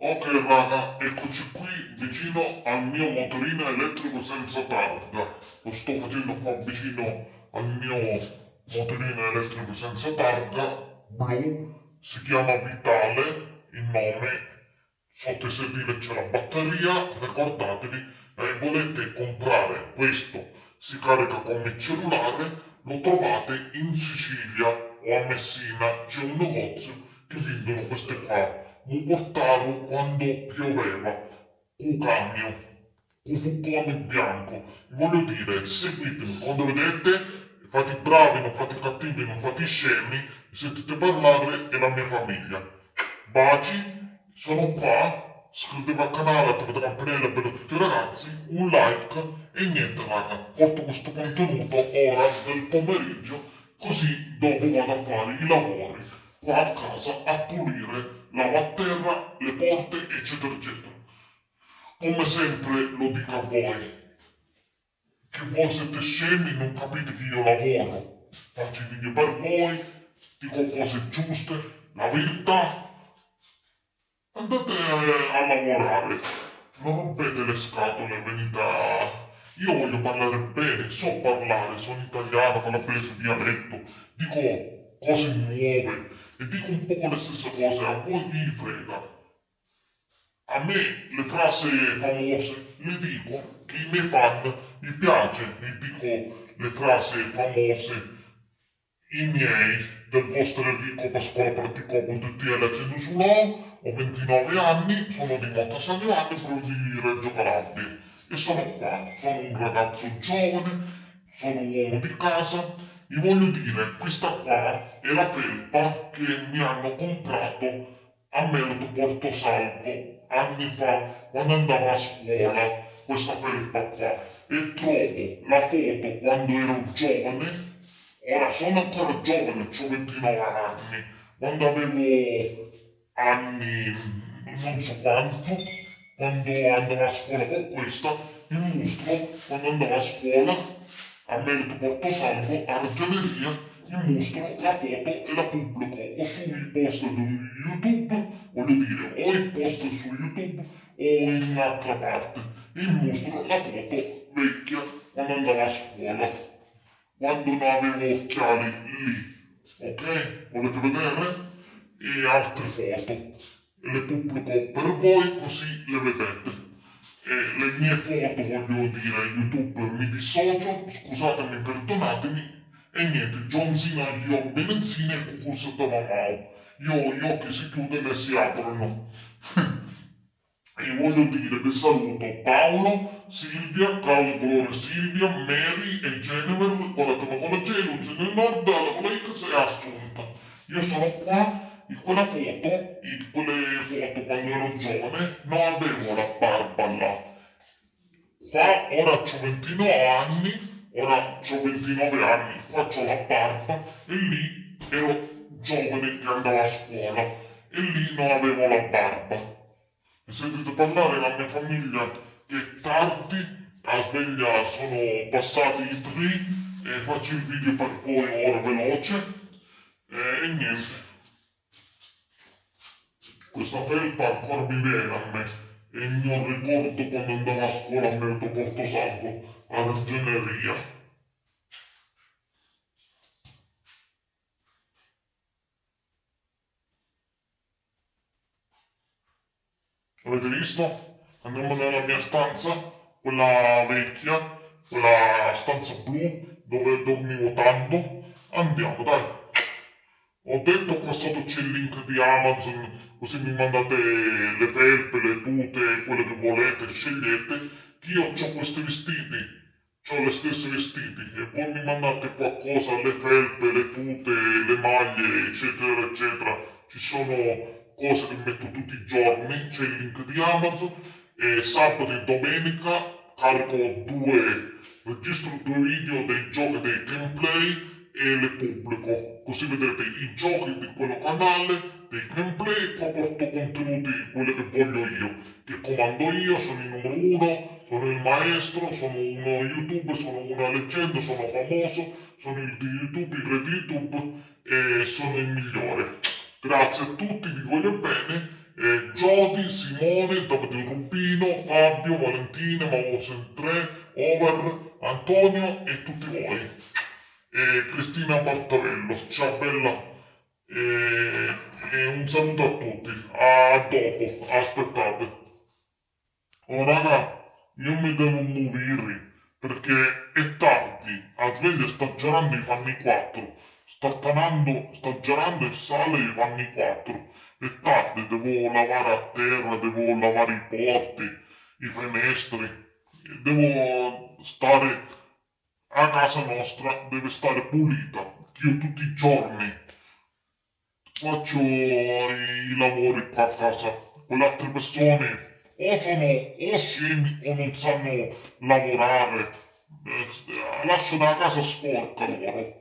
Ok raga, eccoci qui vicino al mio motorino elettrico senza targa. Lo sto facendo qua vicino al mio motorino elettrico senza targa, blu, si chiama Vitale, il nome, sotto il sedile c'è la batteria, ricordatevi, volete comprare questo, si carica con il cellulare, lo trovate in Sicilia o a Messina, c'è un negozio che vendono queste qua. Mi portarono quando pioveva, un camion, un fuccone bianco. Voglio dire, seguitemi, quando vedete, fate i bravi, non fate i cattivi, non fate i scemi, sentite parlare è la mia famiglia. Baci, sono qua, iscrivetevi al canale, attivate la campanella per tutti i ragazzi, un like e niente raga, porto questo contenuto ora del pomeriggio, così dopo vado a fare i lavori qua a casa a pulire lavaterra, le porte, eccetera, eccetera. Come sempre lo dico a voi, che voi siete scemi, non capite che io lavoro, faccio i video per voi, dico cose giuste, la verità, andate a lavorare, non rompete le scatole, venite a... Io voglio parlare bene, so parlare, sono italiano, calabrese, dialetto, dico cose nuove e dico un po' le stesse cose, a voi vi frega. A me le frasi famose le dico che i miei fan mi piace e dico le frasi famose i miei del vostro Enrico Pasquale Pratico.tl accendo sull'O, ho 29 anni, sono di Montasaglio anni, provincia di Reggio Calabria e sono qua, sono un ragazzo giovane, sono un uomo di casa, vi voglio dire, questa qua è la felpa che mi hanno comprato a Melito Porto Salvo anni fa quando andavo a scuola, questa felpa qua, e trovo la foto quando ero giovane. Ora sono ancora giovane, ho 29 anni, quando avevo anni non so quanto, quando andavo a scuola con questa, il mostro, quando andavo a scuola, a Merito Portosalvo, a Ragioneria, il mostro, la foto e la pubblico o sui post di YouTube, voglio dire, o i post su YouTube o in un'altra parte. Il mostro, la foto vecchia, quando andavo a scuola quando non avevo occhiali lì, ok? Volete vedere? E altre foto. Le pubblico per voi così le vedete. E le mie foto, voglio dire, YouTube mi dissocio, scusatemi, perdonatemi. E niente, Johnsina io benzina e cucuzzata mamma. Io gli occhi si chiudono e si aprono. E voglio dire che saluto Paolo, Silvia, Claudio Dolore Silvia, Mary e Jennifer con la con la J, Lucio del Nord, la con la X e Assunta. Io sono qua in quella foto, in quelle foto quando ero giovane, non avevo la barba là. Qua ora ho 29 anni, ora ho 29 anni, qua ho la barba e lì ero giovane che andavo a scuola e lì non avevo la barba. Ho sentito parlare della mia famiglia che è tardi, a sveglia sono passati i tre e faccio il video per voi ora veloce e niente, questa felpa ancora mi viene a me e il mio ricordo quando andavo a scuola a Merito Portosalvo, a Ragioneria. Avete visto? Andiamo nella mia stanza, quella vecchia, quella stanza blu dove dormivo tanto. Andiamo, dai. Ho detto qua sotto c'è il link di Amazon, così mi mandate le felpe, le tute, quelle che volete, scegliete. Che io ho questi vestiti, ho le stesse vestiti e voi mi mandate qualcosa, le felpe, le tute, le maglie, eccetera, eccetera. Ci sono cose che metto tutti i giorni, c'è il link di Amazon e sabato e domenica carico registro due video dei giochi dei gameplay e le pubblico, così vedete i giochi di quello canale, dei gameplay, qua porto contenuti quelli che voglio io, che comando io, sono il numero uno, sono il maestro, sono uno YouTube, sono una leggenda, sono famoso, sono il di YouTube, il re di YouTube e sono il migliore. Grazie a tutti, vi voglio bene Giodi, Simone, Davide Rubino, Fabio, Valentina, Mausen 3, Over, Antonio e tutti voi. E Cristina Bartavello. Ciao bella. E un saluto a tutti. A dopo. Aspettate. Oh raga, io mi devo muovere perché è tardi. A sveglia sta girando i fanno i 4. Sta girando e sale i fanno i 4. È tardi, devo lavare a terra, devo lavare i porti, i fenestri. Devo stare a casa nostra, deve stare pulita. Che io tutti i giorni faccio i lavori qua a casa. Quelle altre persone o sono o scemi o non sanno lavorare. Lasciano la casa sporca loro.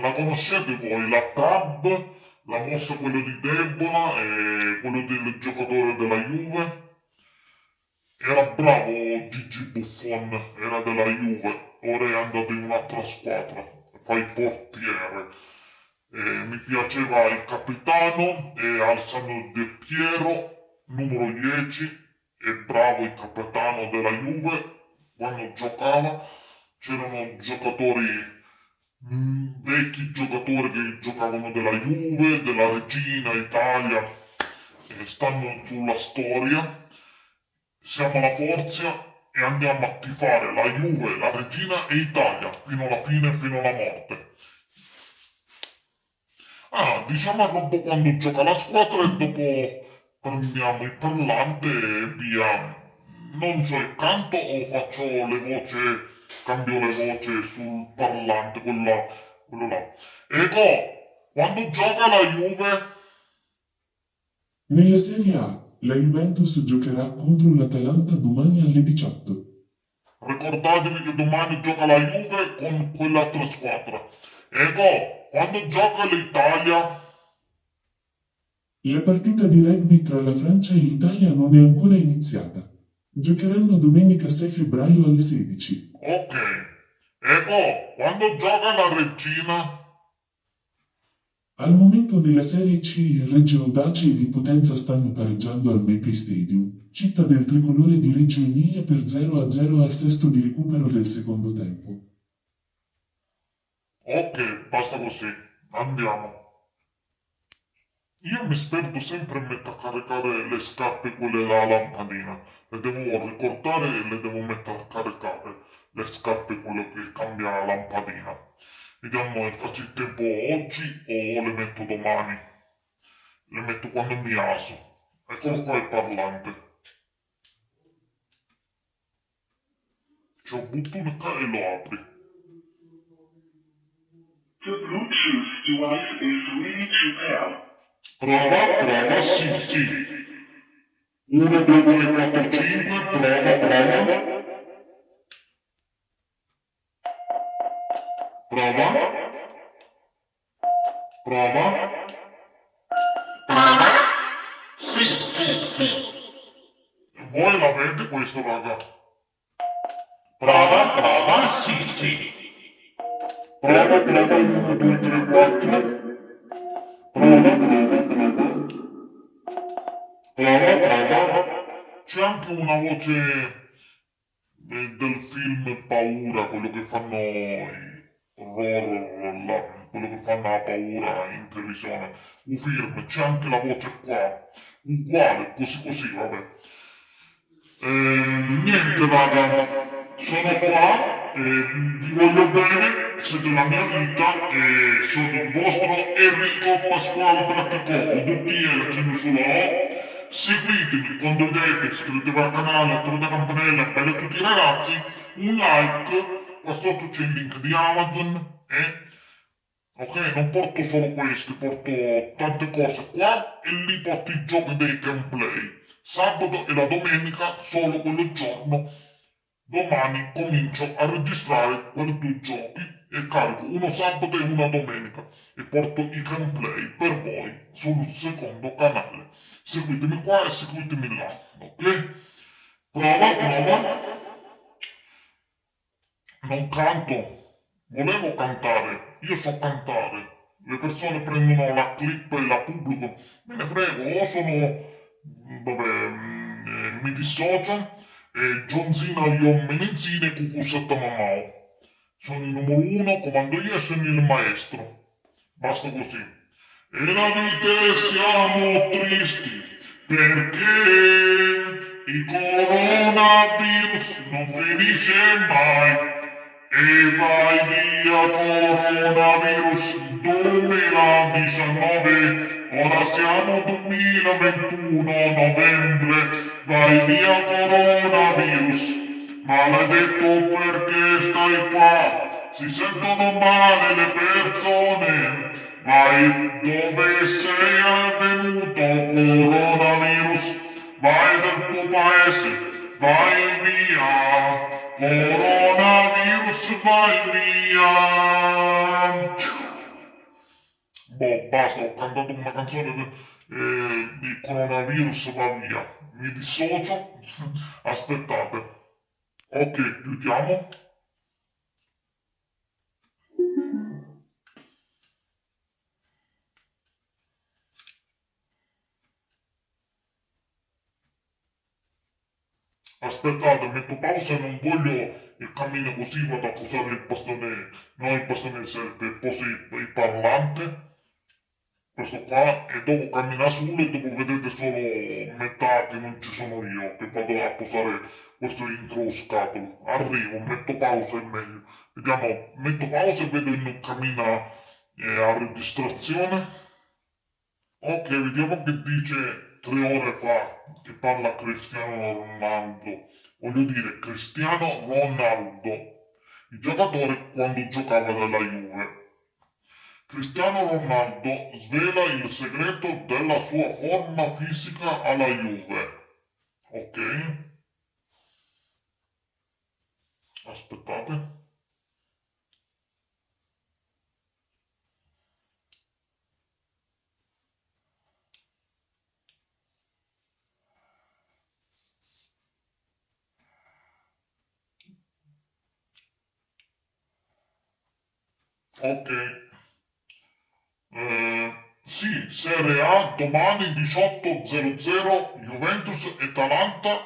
La conoscete voi, la tab, la mossa quello di Debola e quello del giocatore della Juve? Era bravo Gigi Buffon, era della Juve, ora è andato in un'altra squadra, fa il portiere. Mi piaceva il capitano e Alessandro Del Piero, numero 10, è bravo il capitano della Juve, quando giocava c'erano giocatori, vecchi giocatori che giocavano della Juve, della Regina Italia, stanno sulla storia. Siamo la forza e andiamo a tifare la Juve, la Regina e Italia fino alla fine, fino alla morte. Ah, diciamo a Robbo quando gioca la squadra e dopo prendiamo il parlante e via. Non so, canto o faccio le voci, cambio le voci sul parlante, quello là. Ecco, quando gioca la Juve. Nella Serie A, la Juventus giocherà contro l'Atalanta domani alle 18. Ricordatevi che domani gioca la Juve con quell'altra squadra. Ecco, quando gioca l'Italia. La partita di rugby tra la Francia e l'Italia non è ancora iniziata. Giocheranno domenica 6 febbraio alle 16. Ok. Ecco, quando gioca la Regina. Al momento nella Serie C il Reggio Audace e di Potenza stanno pareggiando al Mepay Stadium, città del tricolore di Reggio Emilia per 0-0 al sesto di recupero del secondo tempo. Ok, basta così. Andiamo. Io mi sperdo sempre e metto a caricare le scarpe quelle da lampadina. Le devo ricordare e le devo mettere a caricare. Le scarpe quelle che cambia la lampadina. Vediamo se faccio il tempo oggi o le metto domani. Le metto quando mi aso. Eccolo qua il parlante. C'è un bottone qua e lo apri. The Bluetooth device is ready to pair. Prova, sì. 1, 2, 3, 4, 5, prova. Prova. Sì. Voi l'avete questo, raga? Prova, sì. Prova, 1, 2, 3, 4. Prova. C'è anche una voce del film Paura, quello che fanno i horror, quello che fanno la paura in televisione. Un film, c'è anche la voce qua. Uguale, così, vabbè. Niente, raga, sono qua, vi voglio bene, siete la mia vita e sono il vostro Enrico Pasquale Pratico, UDTL, ce ne sono. Seguitemi, condividete, iscrivetevi al canale, attivate la campanella, belli a tutti i ragazzi, un like, qua sotto c'è il link di Amazon, Ok, non porto solo questi, porto tante cose qua e lì porto i giochi dei gameplay. Sabato e la domenica, solo quel giorno. Domani comincio a registrare quei 2 giochi e carico uno sabato e una domenica e porto i gameplay per voi sul secondo canale. Seguitemi qua e seguitemi là, ok? Prova, prova. Non canto. Volevo cantare. Io so cantare. Le persone prendono la clip e la pubblicano. Me ne frego. O sono... Vabbè, mi dissocio. E Johnsina io menenzine e cucussetta mamao. Sono il numero uno, comando io e sono il maestro. Basta così. E la vita siamo tristi perché il coronavirus non finisce mai. E vai via coronavirus 2019, ora siamo 2021 novembre, vai via coronavirus, maledetto perché stai qua, si sentono male le persone, vai dove sei avvenuto coronavirus, vai dal tuo paese, vai via. Coronavirus vai via! Boh, basta, ho cantato una canzone di coronavirus va via. Mi dissocio. Aspettate. Ok, chiudiamo. Aspettate, metto pausa e non voglio il cammino così, vado a posare il bastone, no il bastone serve, poso il parlante. Questo qua e dopo cammina solo e dopo vedete solo metà che non ci sono io che vado a posare questo intro scatolo. Arrivo, metto pausa e meglio. Vediamo, metto pausa e vedo in cammina a registrazione. Ok, vediamo che dice 3 ore fa che parla Cristiano Ronaldo. Voglio dire Cristiano Ronaldo, il giocatore quando giocava nella Juve. Cristiano Ronaldo svela il segreto della sua forma fisica alla Juve. Ok? Aspettate. Ok. Sì, Serie A domani 18:00 Juventus e Atalanta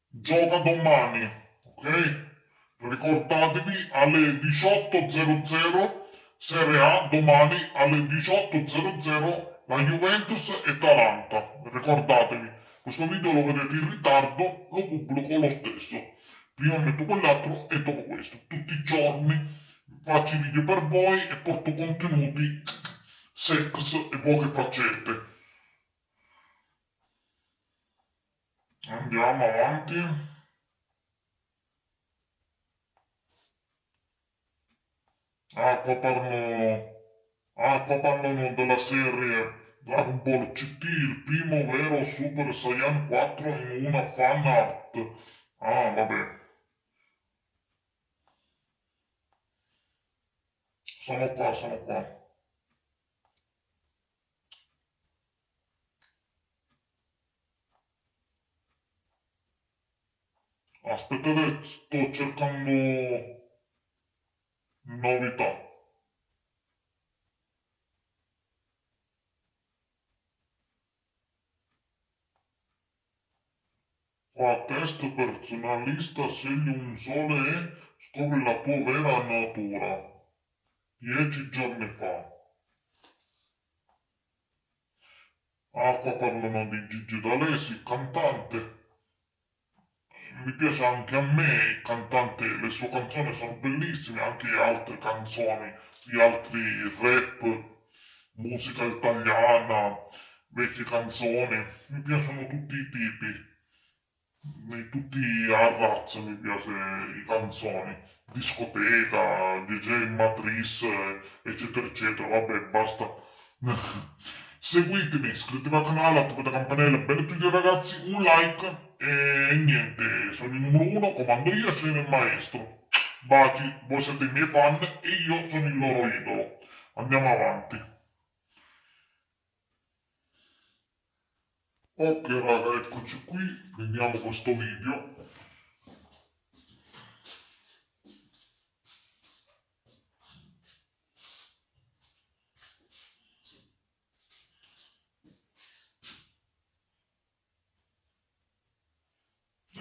gioca domani. Ok? Ricordatevi alle 18:00 Serie A domani alle 18:00 la Juventus e Atalanta. Ricordatevi, questo video lo vedete in ritardo, lo pubblico lo stesso. Prima metto quell'altro e dopo questo. Tutti i giorni faccio i video per voi e porto contenuti sex e voi che facete. Andiamo avanti. Qua parlano della serie Dragon Ball GT, il primo vero Super Saiyan 4 in una fan art. Ah, vabbè. Sono qua, sono qua. Aspettate, sto cercando novità. Qua test personalista, scegli un sole e scopri la tua vera natura. 10 giorni fa. Qua parlano di Gigi D'Alessi, cantante. Mi piace anche a me il cantante, le sue canzoni sono bellissime, anche altre canzoni di altri rap, musica italiana, vecchie canzoni, mi piacciono tutti i tipi, tutti a razza mi piace i canzoni, discoteca, DJ Matrice, eccetera eccetera, vabbè basta. Seguitemi, iscrivetevi al canale, attivate la campanella, bello a tutti ragazzi, un like e niente, sono il numero uno, comando io e sono il maestro. Baci, voi siete i miei fan e io sono il loro idolo. Andiamo avanti. Ok raga, eccoci qui, finiamo questo video.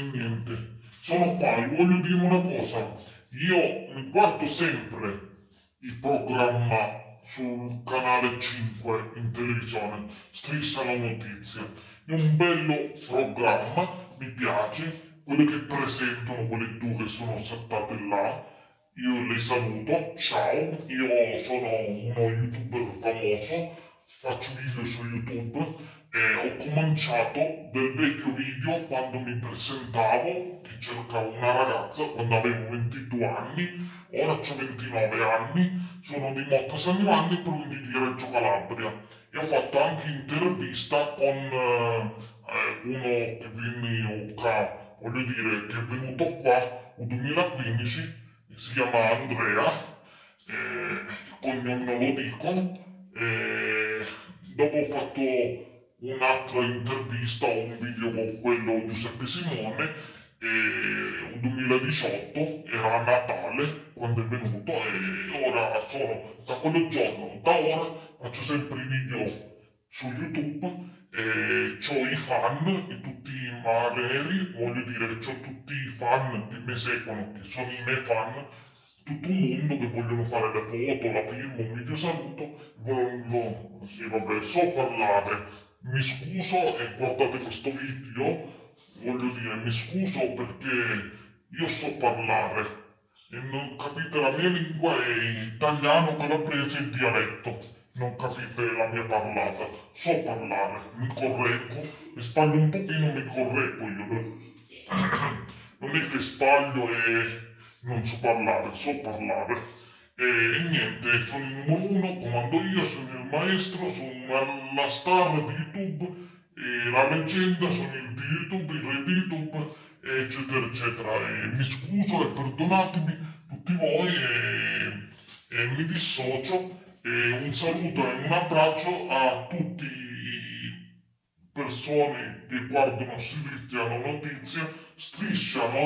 E niente, sono qua, vi voglio dire una cosa, io mi guardo sempre il programma sul canale 5 in televisione, Striscia la notizia, è un bello programma, mi piace, quelli che presentano, quelle due che sono settate là, io li saluto, ciao, io sono uno youtuber famoso, faccio video su YouTube e ho cominciato del vecchio video quando mi presentavo, che cercavo una ragazza quando avevo 22 anni, ora ho 29 anni, sono di Motta anni, provincia di Reggio Calabria e ho fatto anche intervista con uno che viene qua, voglio dire, che è venuto qua nel 2015, si chiama Andrea, il cognome non lo dico, dopo ho fatto un'altra intervista o un video con quello Giuseppe Simone e nel 2018 era a Natale quando è venuto e ora sono da quello giorno, da ora faccio sempre i video su YouTube e ho i fan di tutti i maneri, voglio dire che ho tutti i fan che mi seguono, che sono i miei fan, tutto un mondo che vogliono fare le foto, la firma, un video saluto, vogliono, sì vabbè, so parlare, mi scuso e guardate questo video, voglio dire, mi scuso perché io so parlare e non capite la mia lingua è italiano, calabrese e dialetto, non capite la mia parlata, so parlare, mi correggo e sbaglio un pochino, mi correggo io, non è che sbaglio e non so parlare, so parlare. E niente, sono il numero uno, comando io, sono il maestro, sono la star di YouTube, e la leggenda, sono il di YouTube, il re di YouTube, eccetera, eccetera. E mi scuso e perdonatemi tutti voi e mi dissocio. E un saluto e un abbraccio a tutti i persone che guardano Striscia la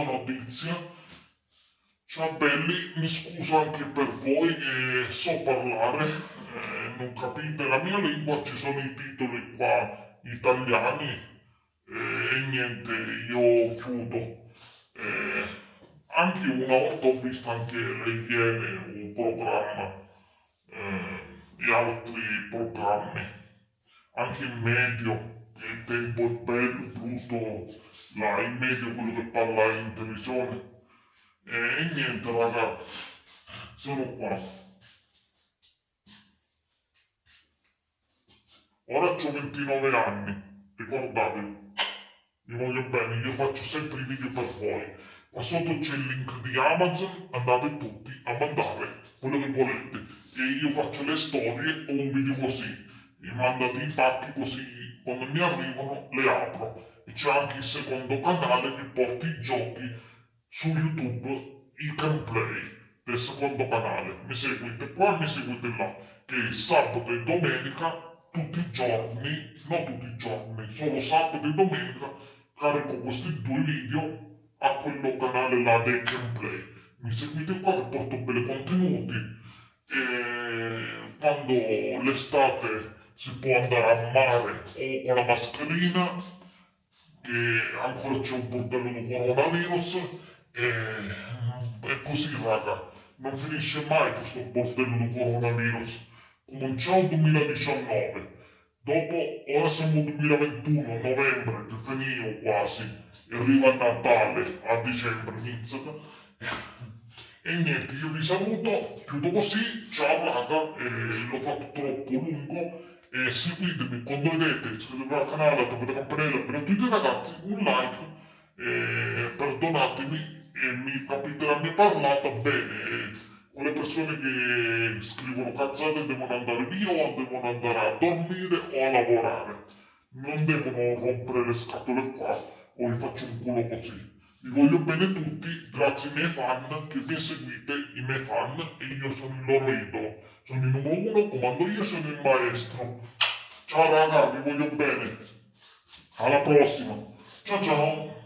notizia. Ciao belli, mi scuso anche per voi che so parlare, non capite la mia lingua, ci sono i titoli qua italiani e niente, io chiudo. Anche una volta ho visto anche le Iene, un programma e altri programmi, anche in medio, che il tempo è bello, brutto, là in medio quello che parla in televisione. E niente raga, sono qua. Ora ho 29 anni, ricordatevi, vi voglio bene, io faccio sempre i video per voi. Qua sotto c'è il link di Amazon, andate tutti a mandare quello che volete. E io faccio le storie o un video così. E mandate i pacchi così, quando mi arrivano le apro. E c'è anche il secondo canale che porta i giochi su YouTube, il gameplay del secondo canale. Mi seguite qua, mi seguite là, che sabato e domenica, tutti i giorni, non tutti i giorni, solo sabato e domenica, carico questi due video a quello canale là del gameplay. Mi seguite qua che porto belli contenuti e quando l'estate si può andare a mare o con la mascherina, che ancora c'è un bordello di coronavirus e così raga, non finisce mai questo bordello di coronavirus. Cominciamo il 2019, dopo ora siamo nel 2021, novembre, che finivo quasi, e arriva Natale a dicembre, inizia. E niente, io vi saluto, chiudo così, ciao raga, l'ho fatto troppo lungo. E seguitemi quando vedete, iscrivetevi al canale, attivate la campanella per tutti i ragazzi, un like, perdonatemi e mi capite la mia parlata bene. Quelle persone che scrivono cazzate devono andare via o devono andare a dormire o a lavorare. Non devono rompere le scatole qua o vi faccio un culo così. Vi voglio bene tutti, grazie ai miei fan che mi seguite, i miei fan, e io sono il loro idolo. Sono il numero uno, comando io, sono il maestro. Ciao raga, vi voglio bene. Alla prossima. Ciao ciao.